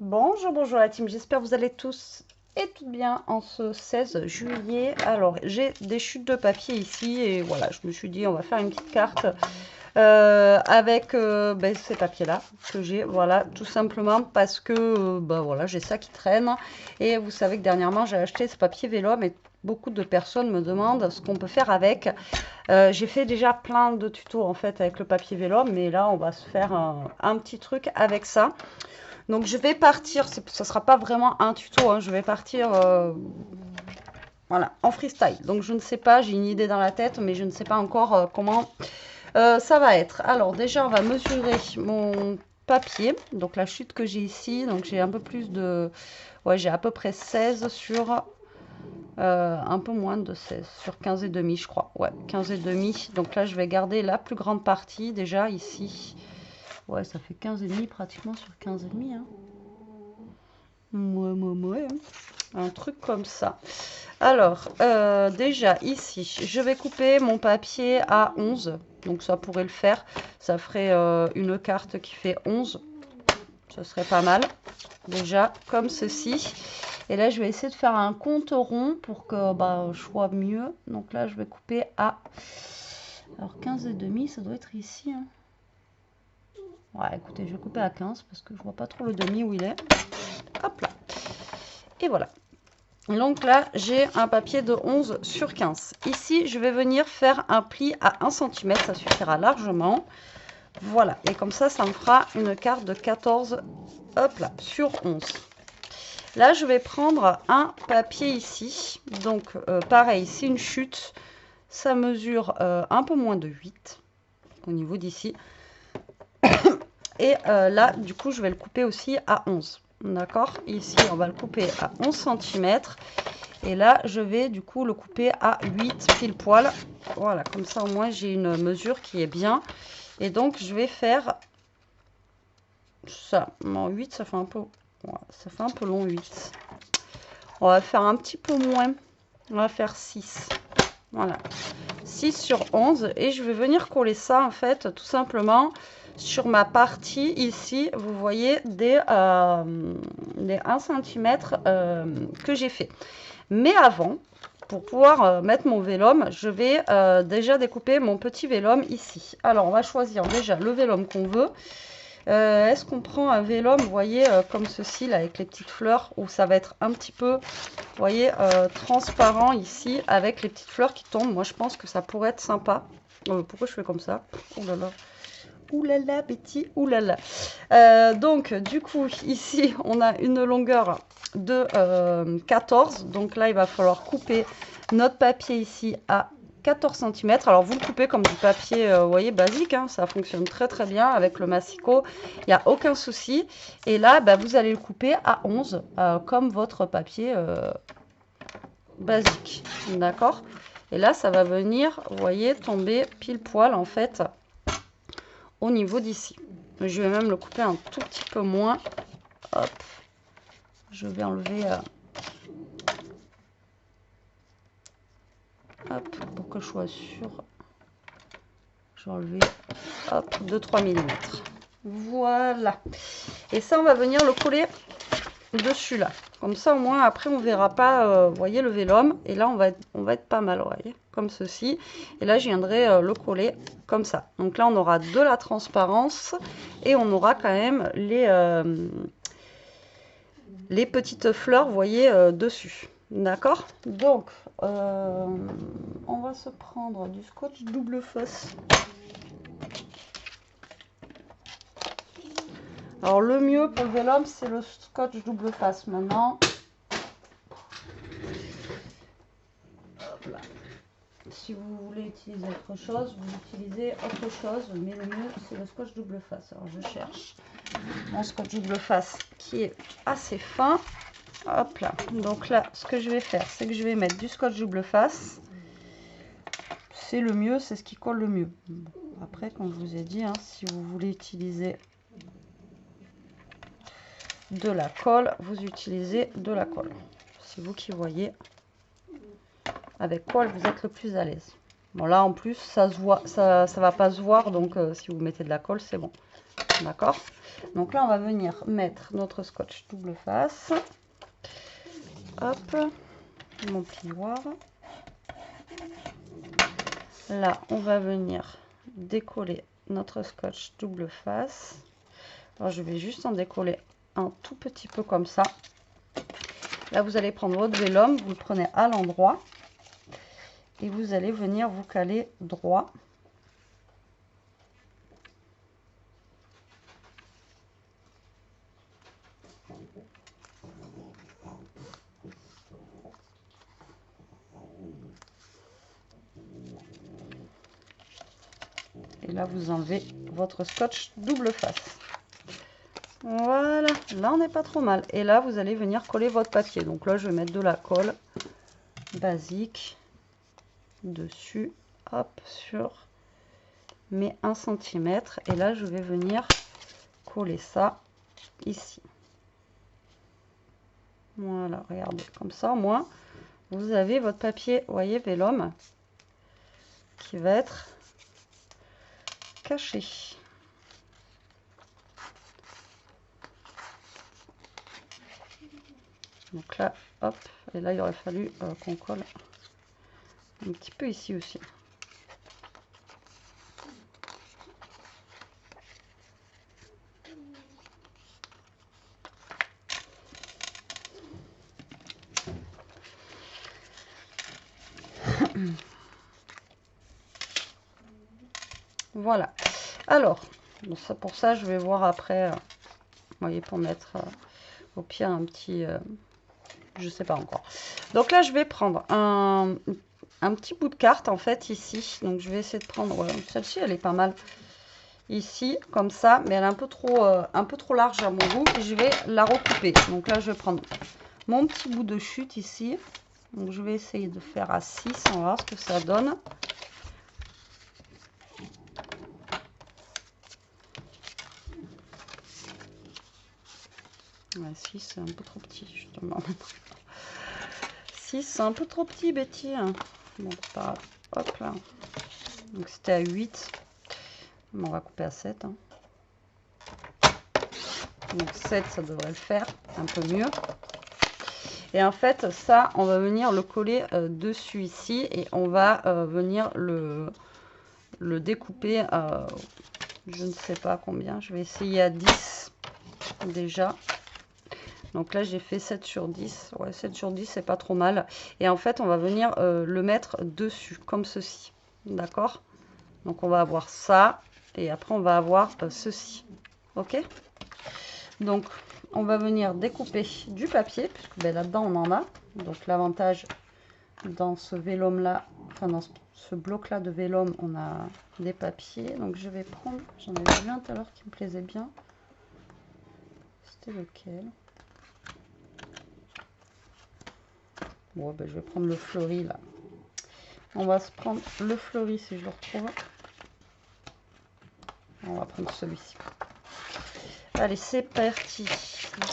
Bonjour, bonjour la team, j'espère que vous allez tous et toutes bien en ce 16 juillet. Alors, j'ai des chutes de papier ici et voilà, je me suis dit on va faire une petite carte avec ces papiers-là que j'ai, voilà, tout simplement parce que voilà, j'ai ça qui traîne. Et vous savez que dernièrement, j'ai acheté ce papier vélum et beaucoup de personnes me demandent ce qu'on peut faire avec. J'ai fait déjà plein de tutos en fait avec le papier vélum, mais là, on va se faire un petit truc avec ça. Donc je vais partir, ça ne sera pas vraiment un tuto, hein, je vais partir voilà, en freestyle. Donc je ne sais pas, j'ai une idée dans la tête, mais je ne sais pas encore comment ça va être. Alors déjà, on va mesurer mon papier, donc la chute que j'ai ici. Donc j'ai un peu plus de... Ouais, j'ai à peu près 16 sur... un peu moins de 16, sur 15 et demi je crois. Ouais, 15 et demi. Donc là, je vais garder la plus grande partie déjà ici. Ouais, ça fait 15 et demi pratiquement sur 15 et demi. Hein. Ouais. Un truc comme ça. Alors, déjà ici, je vais couper mon papier à 11. Donc ça pourrait le faire. Ça ferait une carte qui fait 11. Ce serait pas mal. Déjà, comme ceci. Et là, je vais essayer de faire un compte rond pour que je sois mieux. Donc là, je vais couper à... Alors, 15 et demi, ça doit être ici. Hein. Ouais, écoutez, je vais couper à 15 parce que je vois pas trop le demi où il est. Hop là. Et voilà. Donc là, j'ai un papier de 11 sur 15. Ici, je vais venir faire un pli à 1 cm. Ça suffira largement. Voilà. Et comme ça, ça me fera une carte de 14, hop là, sur 11. Là, je vais prendre un papier ici. Donc, pareil, c'est une chute. Ça mesure un peu moins de 8 au niveau d'ici. Et là, du coup, je vais le couper aussi à 11. D'accord? Ici, on va le couper à 11 cm. Et là, je vais du coup le couper à 8 pile poil. Voilà, comme ça au moins j'ai une mesure qui est bien. Et donc, je vais faire ça. Non, 8, ça fait un peu... Ouais, ça fait un peu long, 8. On va faire un petit peu moins. On va faire 6. Voilà. 6 sur 11. Et je vais venir coller ça, en fait, tout simplement sur ma partie ici. Vous voyez des 1 cm que j'ai fait. Mais avant, pour pouvoir mettre mon vélum, je vais déjà découper mon petit vélum ici. Alors, on va choisir déjà le vélum qu'on veut. Est-ce qu'on prend un vélum, vous voyez, comme ceci, là, avec les petites fleurs, où ça va être un petit peu, vous voyez, transparent ici, avec les petites fleurs qui tombent. Moi, je pense que ça pourrait être sympa. Pourquoi je fais comme ça? Oh là là. Ouh là là, Betty, ouh là là. Donc, du coup, ici, on a une longueur de 14. Donc là, il va falloir couper notre papier ici à 14 cm. Alors, vous le coupez comme du papier, vous voyez, basique. Hein, ça fonctionne très, très bien avec le massicot. Il n'y a aucun souci. Et là, vous allez le couper à 11, comme votre papier basique. D'accord? Et là, ça va venir, vous voyez, tomber pile poil, en fait, au niveau d'ici. Je vais même le couper un tout petit peu moins. Hop. Je vais enlever hop, pour que je sois sûre. Je vais enlever hop, 2-3 mm. Voilà. Et ça, on va venir le coller dessus là. Comme ça, au moins, après, on verra pas, vous voyez, le vélum. Et là, on va être pas mal, vous voyez, comme ceci. Et là, je viendrai le coller comme ça. Donc là, on aura de la transparence et on aura quand même les petites fleurs, vous voyez, dessus. D'accord? Donc, on va se prendre du scotch double face. Alors, le mieux pour le vélum, c'est le scotch double face. Maintenant, hop là. Si vous voulez utiliser autre chose, vous utilisez autre chose, mais le mieux, c'est le scotch double face. Alors, je cherche mon scotch double face qui est assez fin. Hop là. Donc là, ce que je vais faire, c'est que je vais mettre du scotch double face. C'est le mieux, c'est ce qui colle le mieux. Bon, après, comme je vous ai dit, hein, si vous voulez utiliser de la colle, vous utilisez de la colle. C'est vous qui voyez avec quoi vous êtes le plus à l'aise. Bon, là, en plus, ça se voit, ça va pas se voir, donc si vous mettez de la colle, c'est bon. D'accord? Donc là, on va venir mettre notre scotch double face. Hop, mon plioir. Là, on va venir décoller notre scotch double face. Alors, je vais juste en décoller un tout petit peu comme ça. Là, vous allez prendre votre vélum, vous le prenez à l'endroit et vous allez venir vous caler droit. Et là, vous enlevez votre scotch double face. Voilà, là on n'est pas trop mal. Et là, vous allez venir coller votre papier. Donc là, je vais mettre de la colle basique dessus, hop, sur mes 1 cm. Et là, je vais venir coller ça ici. Voilà, regardez, comme ça, au moins, vous avez votre papier, vous voyez, vélum, qui va être caché. Donc là, hop, et là, il aurait fallu qu'on colle un petit peu ici aussi. Voilà. Alors, bon, ça, pour ça, je vais voir après, vous voyez, pour mettre au pire un petit... je sais pas encore. Donc là, je vais prendre un petit bout de carte, en fait, ici. Donc, je vais essayer de prendre... Ouais, celle-ci, elle est pas mal. Ici, comme ça. Mais elle est un peu trop large à mon goût. Et je vais la recouper. Donc là, je vais prendre mon petit bout de chute ici. Donc, je vais essayer de faire à 6. On va voir ce que ça donne. Ouais, 6, c'est un peu trop petit, justement. 6, c'est un peu trop petit, Betty. Bon, pas... Hop là. Donc, c'était à 8. On va couper à 7. Donc, 7, ça devrait le faire. Un peu mieux. Et en fait, ça, on va venir le coller dessus ici. Et on va venir le découper à... je ne sais pas combien. Je vais essayer à 10 déjà. Donc là, j'ai fait 7 sur 10. Ouais, 7 sur 10, c'est pas trop mal. Et en fait, on va venir le mettre dessus, comme ceci. D'accord? Donc, on va avoir ça. Et après, on va avoir ceci. OK? Donc, on va venir découper du papier, puisque ben, là-dedans, on en a. Donc, l'avantage dans ce vélum-là, enfin, dans ce bloc-là de vélum, on a des papiers. Donc, je vais prendre... J'en avais vu un tout à l'heure qui me plaisait bien. C'était lequel? Bon, ben, je vais prendre le fleuri là. On va se prendre le fleuri si je le retrouve. On va prendre celui-ci. Allez, c'est parti.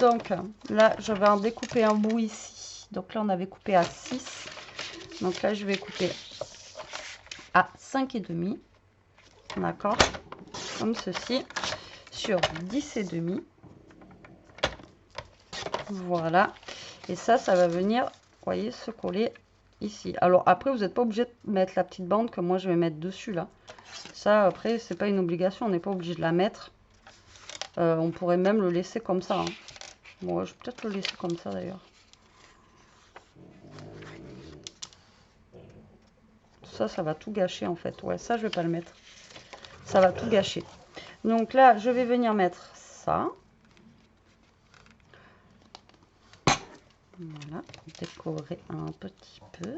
Donc là, je vais en découper un bout ici. Donc là, on avait coupé à 6. Donc là, je vais couper à 5,5. D'accord? Comme ceci. Sur 10,5. Voilà. Et ça va venir... voyez, se coller ici. Alors après, vous n'êtes pas obligé de mettre la petite bande que moi je vais mettre dessus là. Ça, après, c'est pas une obligation, on n'est pas obligé de la mettre. On pourrait même le laisser comme ça. Hein. Bon, je vais peut-être le laisser comme ça d'ailleurs. Ça va tout gâcher en fait. Ouais, ça, je vais pas le mettre. Ça va tout gâcher. Donc là, je vais venir mettre ça. Voilà, décorer un petit peu,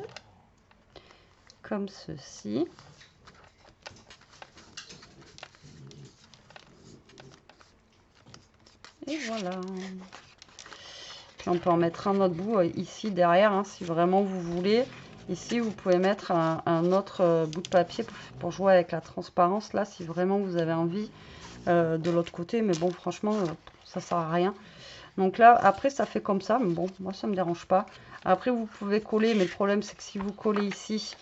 comme ceci. Et voilà. Puis on peut en mettre un autre bout ici derrière, hein, si vraiment vous voulez. Ici, vous pouvez mettre un autre bout de papier pour jouer avec la transparence, là, si vraiment vous avez envie de l'autre côté. Mais bon, franchement, ça sert à rien. Donc là, après, ça fait comme ça. Mais bon, moi, ça ne me dérange pas. Après, vous pouvez coller. Mais le problème, c'est que si vous collez ici,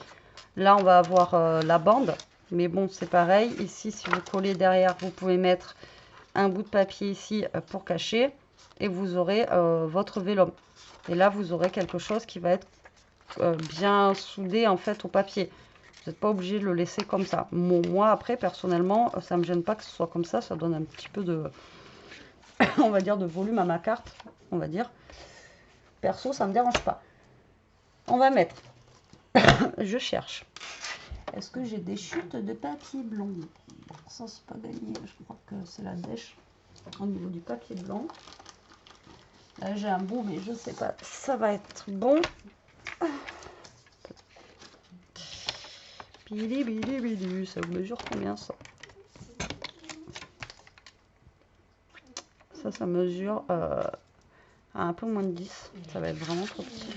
là, on va avoir la bande. Mais bon, c'est pareil. Ici, si vous collez derrière, vous pouvez mettre un bout de papier ici pour cacher et vous aurez votre vélum. Et là, vous aurez quelque chose qui va être bien soudé en fait au papier. Vous n'êtes pas obligé de le laisser comme ça. Moi, après, personnellement, ça ne me gêne pas que ce soit comme ça. Ça donne un petit peu de, on va dire, de volume à ma carte, on va dire. Perso, ça ne me dérange pas. On va mettre, je cherche. Est-ce que j'ai des chutes de papier blanc? Ça, c'est pas gagné. Je crois que c'est la dèche au niveau du papier blanc. Là, j'ai un bout, mais je sais pas. Ça va être bon. Bili, bili, bili. Ça mesure combien ça? Ça mesure à un peu moins de 10. Ça va être vraiment trop petit.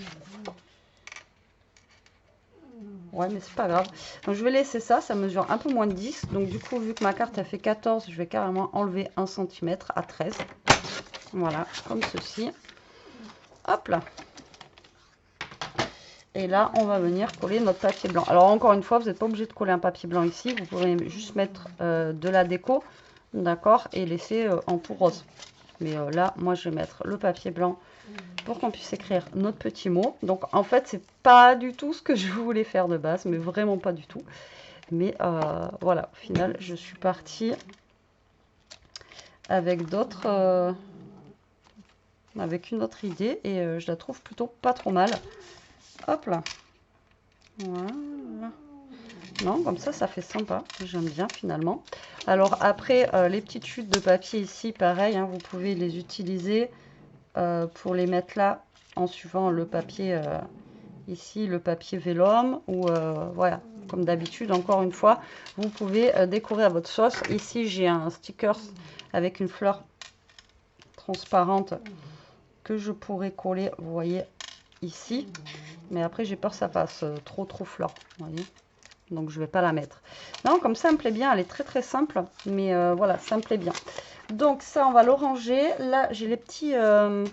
Ouais, mais c'est pas grave. Donc, je vais laisser ça. Ça mesure un peu moins de 10. Donc, du coup, vu que ma carte, elle fait 14, je vais carrément enlever 1 cm à 13. Voilà, comme ceci. Hop là. Et là, on va venir coller notre papier blanc. Alors, encore une fois, vous n'êtes pas obligé de coller un papier blanc ici. Vous pouvez juste mettre de la déco, d'accord, et laisser en tout rose. Mais là, moi, je vais mettre le papier blanc pour qu'on puisse écrire notre petit mot. Donc, en fait, c'est pas du tout ce que je voulais faire de base, mais vraiment pas du tout. Mais voilà, au final, je suis partie avec d'autres... avec une autre idée et je la trouve plutôt pas trop mal. Hop là. Voilà. Non, comme ça fait sympa. J'aime bien finalement. Alors après, les petites chutes de papier ici, pareil, hein, vous pouvez les utiliser pour les mettre là en suivant le papier ici, le papier vélum. Ou voilà, comme d'habitude, encore une fois, vous pouvez décorer à votre sauce. Ici, j'ai un sticker avec une fleur transparente que je pourrais coller, vous voyez, ici. Mais après, j'ai peur que ça fasse trop fleur, vous voyez. Donc, je vais pas la mettre. Non, comme ça, me plaît bien. Elle est très simple. Mais voilà, ça me plaît bien. Donc, ça, on va le ranger. Là, j'ai les petits... vous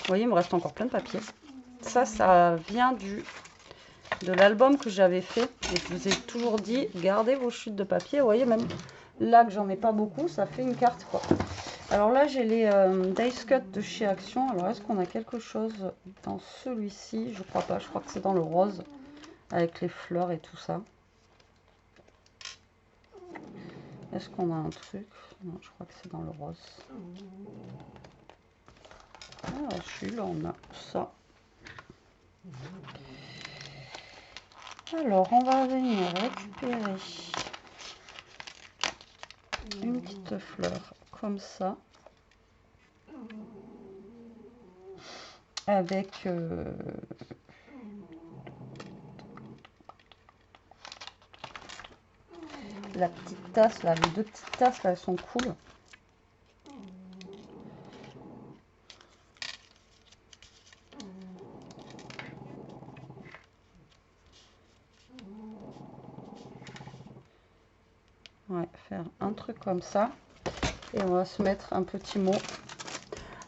voyez, il me reste encore plein de papier. Ça vient de l'album que j'avais fait. Et je vous ai toujours dit, gardez vos chutes de papier. Vous voyez, même là que j'en ai pas beaucoup, ça fait une carte, quoi. Alors là, j'ai les Dice Cut de chez Action. Alors, est-ce qu'on a quelque chose dans celui-ci? Je crois pas. Je crois que c'est dans le rose, avec les fleurs et tout ça. Est-ce qu'on a un truc? Non, je crois que c'est dans le rose. Ah, celui-là, on a ça. Alors, on va venir récupérer une petite fleur comme ça. Avec la petite tasse là, les deux petites tasses là, elles sont cool. Ouais, faire un truc comme ça. Et on va se mettre un petit mot.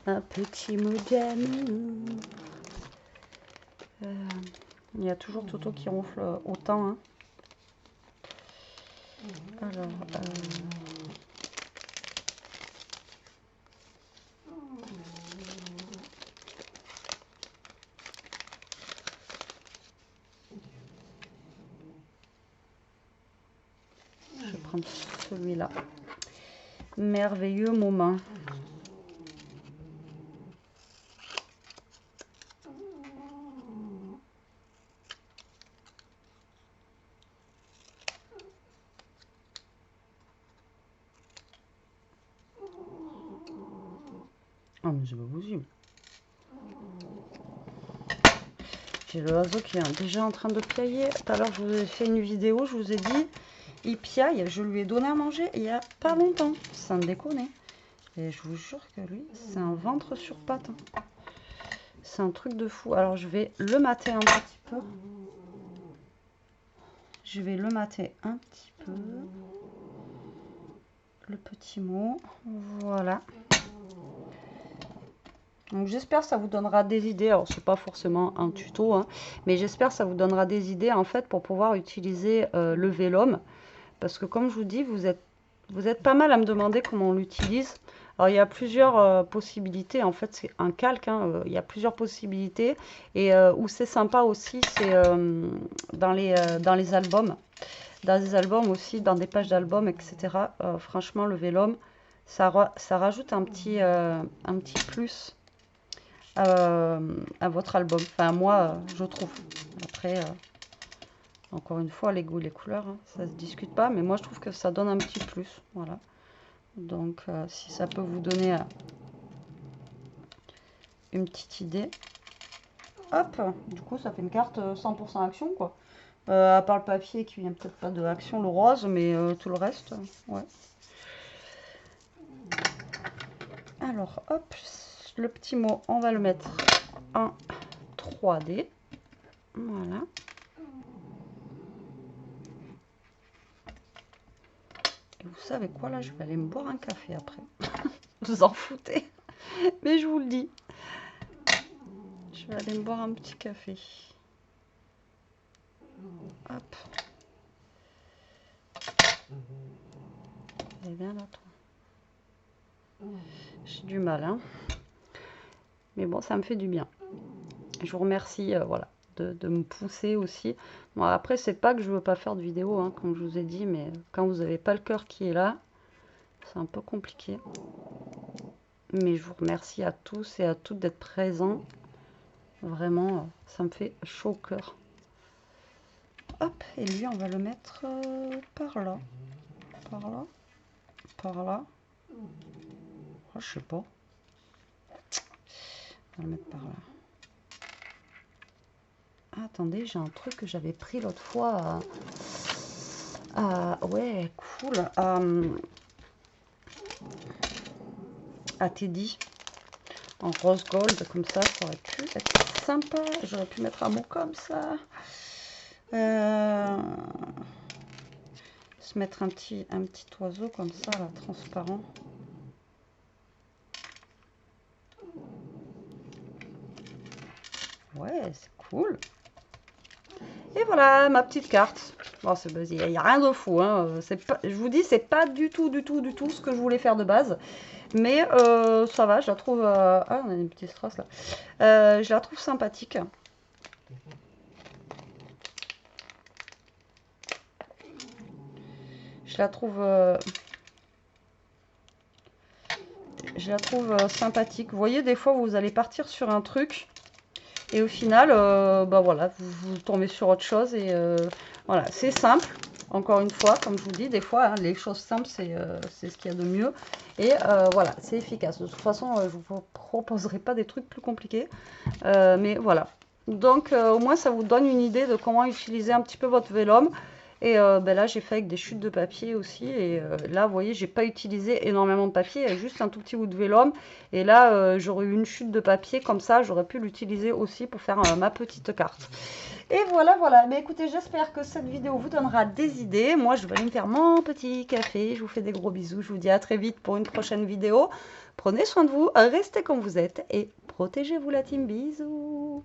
Un petit mot d'amour. Il y a toujours Toto qui ronfle autant. Hein. Alors, je vais prendre celui-là. Merveilleux moment. Ah, mais c'est pas possible. J'ai l'oiseau qui est déjà en train de piailler. Tout à l'heure, je vous ai fait une vidéo, je vous ai dit, il piaille. Je lui ai donné à manger il y a pas longtemps, sans déconner. Et je vous jure que lui, c'est un ventre sur pattes. C'est un truc de fou. Alors, je vais le mater un petit peu. Je vais le mater un petit peu. Le petit mot. Voilà. Donc j'espère que ça vous donnera des idées. Alors c'est pas forcément un tuto, hein, mais j'espère que ça vous donnera des idées en fait pour pouvoir utiliser le vélum. Parce que comme je vous dis, vous êtes Vous êtes pas mal à me demander comment on l'utilise. Alors, il y a plusieurs possibilités. En fait, c'est un calque, hein, il y a plusieurs possibilités. Et où c'est sympa aussi, c'est dans les albums. Dans des albums aussi, dans des pages d'albums, etc. Franchement, le vélum, ça rajoute un petit plus à votre album. Enfin, moi, je trouve. Après, encore une fois, les goûts et les couleurs, hein, ça se discute pas. Mais moi, je trouve que ça donne un petit plus. Voilà. Donc, si ça peut vous donner une petite idée. Hop, du coup, ça fait une carte 100% action, quoi. À part le papier qui vient peut-être pas de action, le rose, mais tout le reste, ouais. Alors, hop, le petit mot, on va le mettre en 3D. Voilà. Et vous savez quoi, là, je vais aller me boire un café après. Vous en foutez, mais je vous le dis. Je vais aller me boire un petit café. Hop. Et bien là, toi. J'ai du mal, hein. Mais bon, ça me fait du bien. Je vous remercie, voilà, de me pousser aussi. Bon, après, c'est pas que je veux pas faire de vidéo, hein, comme je vous ai dit, mais quand vous n'avez pas le cœur qui est là, c'est un peu compliqué. Mais je vous remercie à tous et à toutes d'être présents. Vraiment, ça me fait chaud au cœur. Hop, et lui, on va le mettre par là. Par là. Par là. Oh, je sais pas. On va le mettre par là. Ah, attendez, j'ai un truc que j'avais pris l'autre fois. Ouais, cool. À Teddy. En rose gold, comme ça aurait pu être sympa. J'aurais pu mettre un mot comme ça. Se mettre un petit oiseau comme ça, là, transparent. Ouais, c'est cool. Et voilà, ma petite carte. Bon, il n'y a rien de fou, hein. Pas, je vous dis, c'est pas du tout ce que je voulais faire de base. Mais ça va, je la trouve... Ah, on a des petits strass là. Je la trouve sympathique. Je la trouve sympathique. Vous voyez, des fois, vous allez partir sur un truc et au final, bah voilà, vous tombez sur autre chose et voilà, c'est simple. Encore une fois, comme je vous dis, des fois, hein, les choses simples, c'est ce qu'il y a de mieux. Et voilà, c'est efficace. De toute façon, je ne vous proposerai pas des trucs plus compliqués. Mais voilà. Donc, au moins, ça vous donne une idée de comment utiliser un petit peu votre vélum. Et ben là, j'ai fait avec des chutes de papier aussi. Et là, vous voyez, j'ai pas utilisé énormément de papier. Il y a juste un tout petit bout de vélum. Et là, j'aurais eu une chute de papier comme ça. J'aurais pu l'utiliser aussi pour faire ma petite carte. Et voilà, voilà. Mais écoutez, j'espère que cette vidéo vous donnera des idées. Moi, je vais aller me faire mon petit café. Je vous fais des gros bisous. Je vous dis à très vite pour une prochaine vidéo. Prenez soin de vous, restez comme vous êtes et protégez-vous la team. Bisous.